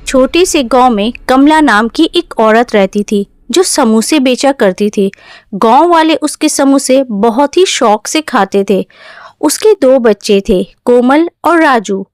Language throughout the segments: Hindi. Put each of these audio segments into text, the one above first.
छोटे से गांव में कमला नाम की एक औरत रहती थी जो समोसे बेचा करती थी। गांव वाले उसके समोसे बहुत ही शौक से खाते थे। उसके 2 बच्चे थे, कोमल और राजू।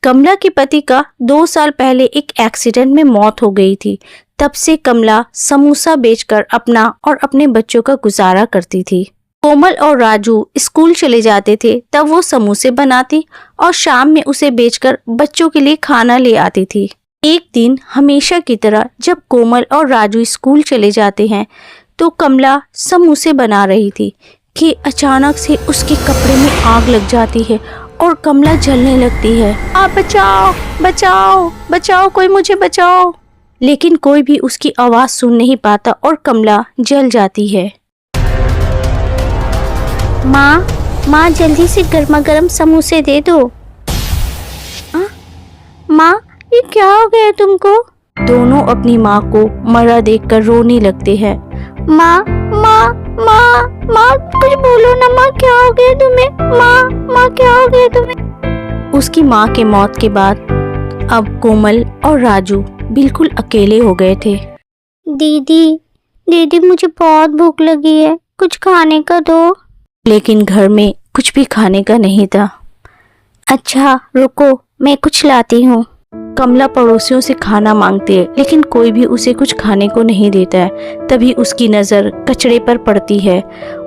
कमला के पति का 2 साल पहले एक एक्सीडेंट में मौत हो गई थी। तब से कमला समोसा बेचकर अपना और अपने बच्चों का गुजारा करती थी। कोमल और राजू स्कूल चले जाते थे तब वो समोसे बनाती और शाम में उसे बेचकर बच्चों के लिए खाना ले आती थी। एक दिन हमेशा की तरह जब कोमल और राजू स्कूल चले जाते हैं तो कमला समोसे बना रही थी कि अचानक से उसके कपड़े में आग लग जाती है और कमला जलने लगती है। आप बचाओ बचाओ बचाओ, कोई मुझे बचाओ। लेकिन कोई भी उसकी आवाज़ सुन नहीं पाता और कमला जल जाती है। माँ जल्दी से गर्मा गर्म समोसे दे दो। माँ, ये क्या हो गया तुमको? दोनों अपनी माँ को मरा देखकर रोने लगते हैं। माँ कुछ बोलो ना माँ, क्या हो गया तुम्हें? माँ क्या हो गया तुम्हें? उसकी माँ के मौत के बाद अब कोमल और राजू बिल्कुल अकेले हो गए थे। दीदी मुझे बहुत भूख लगी है, कुछ खाने का दो। लेकिन घर में कुछ भी खाने का नहीं था। अच्छा रुको, मैं कुछ लाती हूँ। कमला पड़ोसियों से खाना मांगती है लेकिन कोई भी उसे कुछ खाने को नहीं देता है। तभी उसकी नज़र कचड़े पर पड़ती है।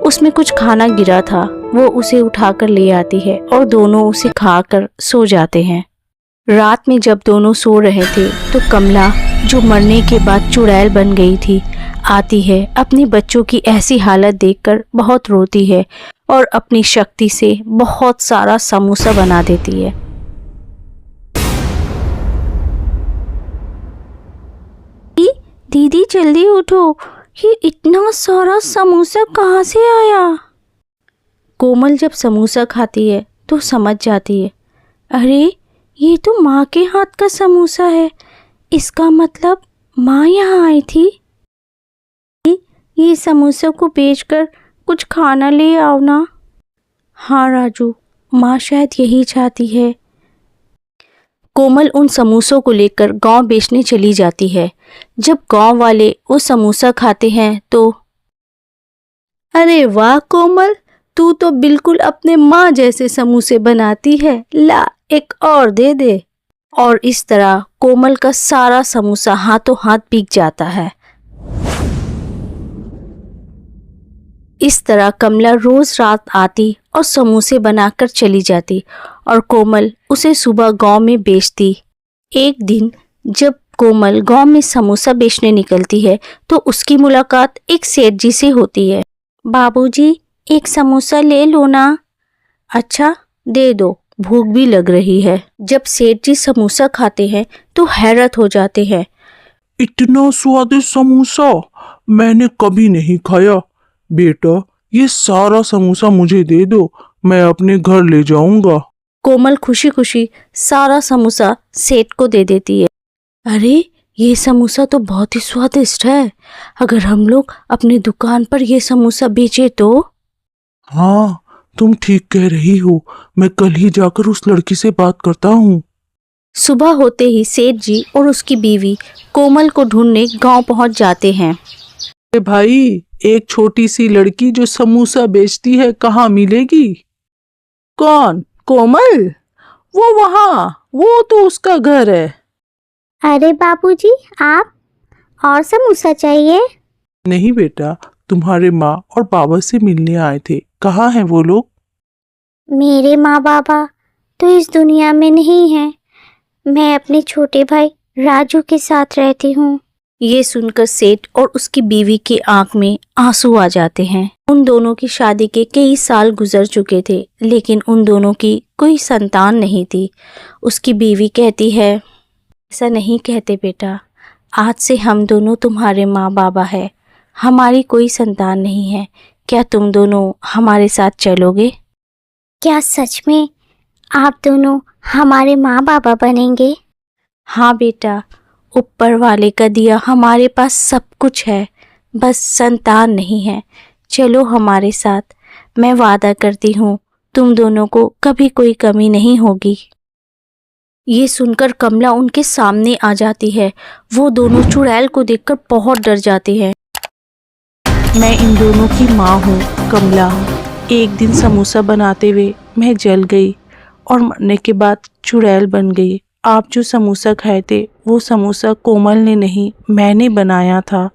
उसमें कुछ खाना गिरा था, वो उसे उठाकर ले आती है और दोनों उसे खाकर सो जाते हैं। रात में जब दोनों सो रहे थे तो कमला, जो मरने के बाद चुड़ैल बन गई थी, आती है। अपने बच्चों की ऐसी हालत देखकर बहुत रोती है और अपनी शक्ति से बहुत सारा समोसा बना देती है। दीदी जल्दी उठो, ये इतना सारा समोसा कहाँ से आया? कोमल जब समोसा खाती है तो समझ जाती है, अरे ये तो माँ के हाथ का समोसा है। इसका मतलब माँ यहाँ आई थी। ये समोसा को बेचकर कुछ खाना ले आओ ना। हाँ राजू, माँ शायद यही चाहती है। कोमल उन समोसों को लेकर गांव बेचने चली जाती है। जब गांव वाले वो समोसा खाते हैं तो अरे वाह कोमल, तू तो बिल्कुल अपने माँ जैसे समोसे बनाती है, ला एक और दे दे। और इस तरह कोमल का सारा समोसा हाथों हाथ बिक जाता है। इस तरह कमला रोज रात आती और समोसे बनाकर चली जाती और कोमल उसे सुबह गांव में बेचती। एक दिन जब कोमल गांव में समोसा बेचने निकलती है तो उसकी मुलाकात एक सेठ जी से होती है। बाबूजी, एक समोसा ले लो ना। अच्छा दे दो, भूख भी लग रही है। जब सेठ जी समोसा खाते हैं तो हैरत हो जाते हैं। इतना स्वादिष्ट समोसा मैंने कभी नहीं खाया। बेटा, ये सारा समोसा मुझे दे दो, मैं अपने घर ले जाऊंगा। कोमल खुशी खुशी सारा समोसा सेठ को दे देती है। अरे ये समोसा तो बहुत ही स्वादिष्ट है, अगर हम लोग अपनी दुकान पर ये समोसा बेचे तो। हाँ, तुम ठीक कह रही हो, मैं कल ही जाकर उस लड़की से बात करता हूँ। सुबह होते ही सेठ जी और उसकी बीवी कोमल को ढूंढने गांव पहुंच जाते हैं। अरे भाई, एक छोटी सी लड़की जो समोसा बेचती है कहाँ मिलेगी? कौन? कोमल? वो वहाँ, वो तो उसका घर है। अरे बाबूजी, आप और समोसा चाहिए? नहीं बेटा, तुम्हारे माँ और बाबा से मिलने आए थे। कहाँ हैं वो लोग? मेरे माँ बाबा तो इस दुनिया में नहीं हैं। मैं अपने छोटे भाई राजू के साथ रहती हूँ। ये सुनकर सेठ और उसकी बीवी की आंख में आंसू आ जाते हैं। उन दोनों की शादी के कई साल गुजर चुके थे लेकिन उन दोनों की कोई संतान नहीं थी। उसकी बीवी कहती है, ऐसा नहीं कहते बेटा, आज से हम दोनों तुम्हारे माँ बाबा है, हमारी कोई संतान नहीं है। क्या तुम दोनों हमारे साथ चलोगे? क्या सच में आप दोनों हमारे माँ बाबा बनेंगे? हाँ बेटा, ऊपर वाले का दिया हमारे पास सब कुछ है, बस संतान नहीं है। चलो हमारे साथ, मैं वादा करती हूँ तुम दोनों को कभी कोई कमी नहीं होगी। ये सुनकर कमला उनके सामने आ जाती है। वो दोनों चुड़ैल को देखकर बहुत डर जाती है। मैं इन दोनों की माँ हूँ कमला। एक दिन समोसा बनाते हुए मैं जल गई और मरने के बाद चुड़ैल बन गई। आप जो समोसा खाए थे वो समोसा कोमल ने नहीं, मैंने बनाया था।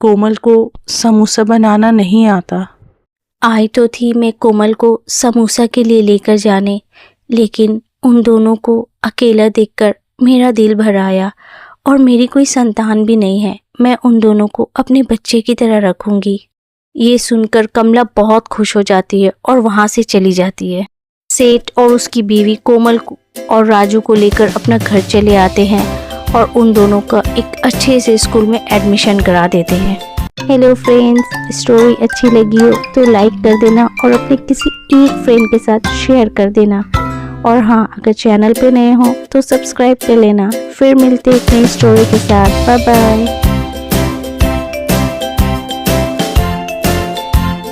कोमल को समोसा बनाना नहीं आता। आई तो थी मैं कोमल को समोसा के लिए लेकर जाने, लेकिन उन दोनों को अकेला देखकर मेरा दिल भर आया और मेरी कोई संतान भी नहीं है। मैं उन दोनों को अपने बच्चे की तरह रखूंगी। ये सुनकर कमला बहुत खुश हो जाती है और वहाँ से चली जाती है। सेठ और उसकी बीवी कोमल को और राजू को लेकर अपना घर चले आते हैं और उन दोनों का एक अच्छे से स्कूल में एडमिशन करा देते हैं। हेलो फ्रेंड्स, स्टोरी अच्छी लगी हो तो लाइक कर देना और अपने किसी एक फ्रेंड के साथ शेयर कर देना। और हाँ, अगर चैनल पे नए हो तो सब्सक्राइब कर लेना। फिर मिलते हैं एक नई स्टोरी के साथ। Bye bye.